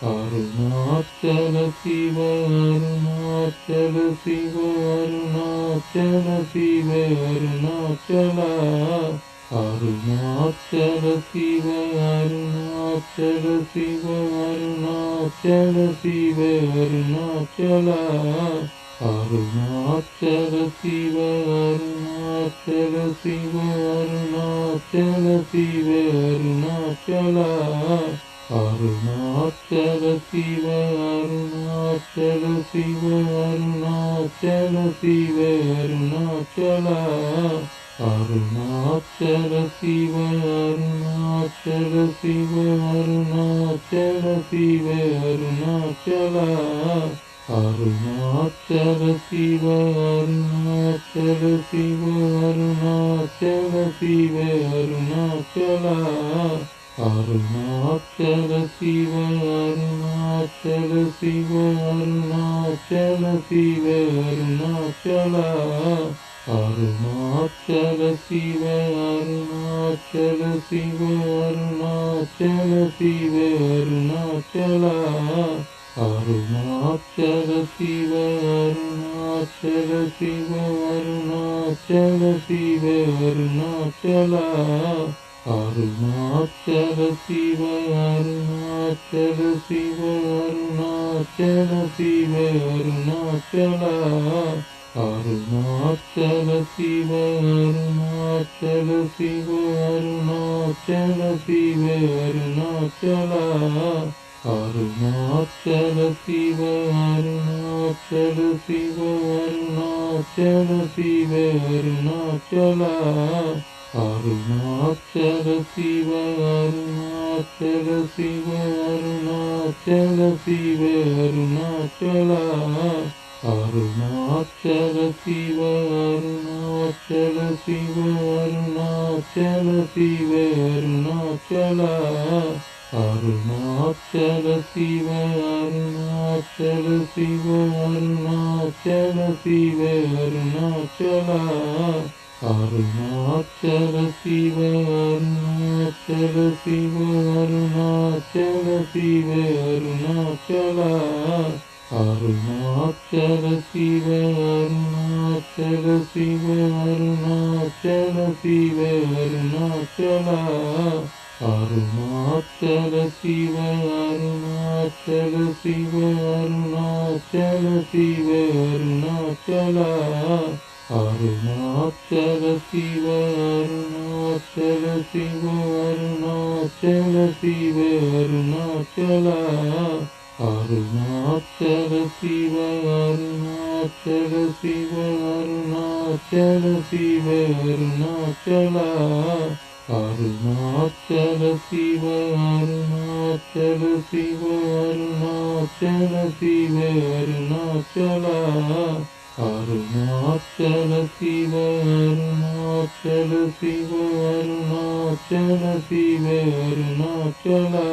Arunachal Shiva Arunachal Shiva Arunachal Shiva Arunachala Arunachal Shiva Arunachal Shiva Arunachal Shiva Arunachala Arunachal Shiva Arunachal Shiva Arunachal Shiva Arunachala Arunachal Shiva Arunachal Shiva Arunachal Shiva Arunachala Arunachal Shiva Arunachal Shiva Arunachal Shiva Arunachala Arunachal Shiva Arunachal Shiva Arunachal Shiva Arunachala Arunachal Shiva Arunachal Shiva Arunachal Shiva Arunachala Arunachal Shiva Arunachal Shiva Arunachal Shiva Arunachala Arunachal Shiva Arunachal Shiva Arunachal Shiva Arunachala Arunachal Shiva Arunachal Shiva Arunachal Shiva Arunachala Arunachal Shiva Arunachal Shiva Arunachal Shiva Arunachala Arunachal Shiva Arunachal Shiva Arunachal Shiva Arunachala Arunachal Shiva Arunachal Shiva Arunachal Shiva Arunachala Arunachal Shiva Arunachal Shiva Arunachal Shiva Arunachala Arunachal Shiva Arunachal Shiva Arunachal Shiva Arunachala Arunachal Shiva Arunachal Shiva Arunachal Shiva Arunachala Arunachal Shiva Arunachal Shiva Arunachal Shiva Arunachala Arunachal Shiva Arunachal Shiva Arunachal Shiva Arunachala Arunachal Shiva Arunachal Shiva Arunachal Shiva Arunachala Arunachal Shiva Arunachal Shiva Arunachal Shiva Arunachala Arunachal Shiva Arunachal Shiva Arunachal Shiva Arunachala Arunachal Shiva Arunachal Shiva Arunachal Shiva Arunachala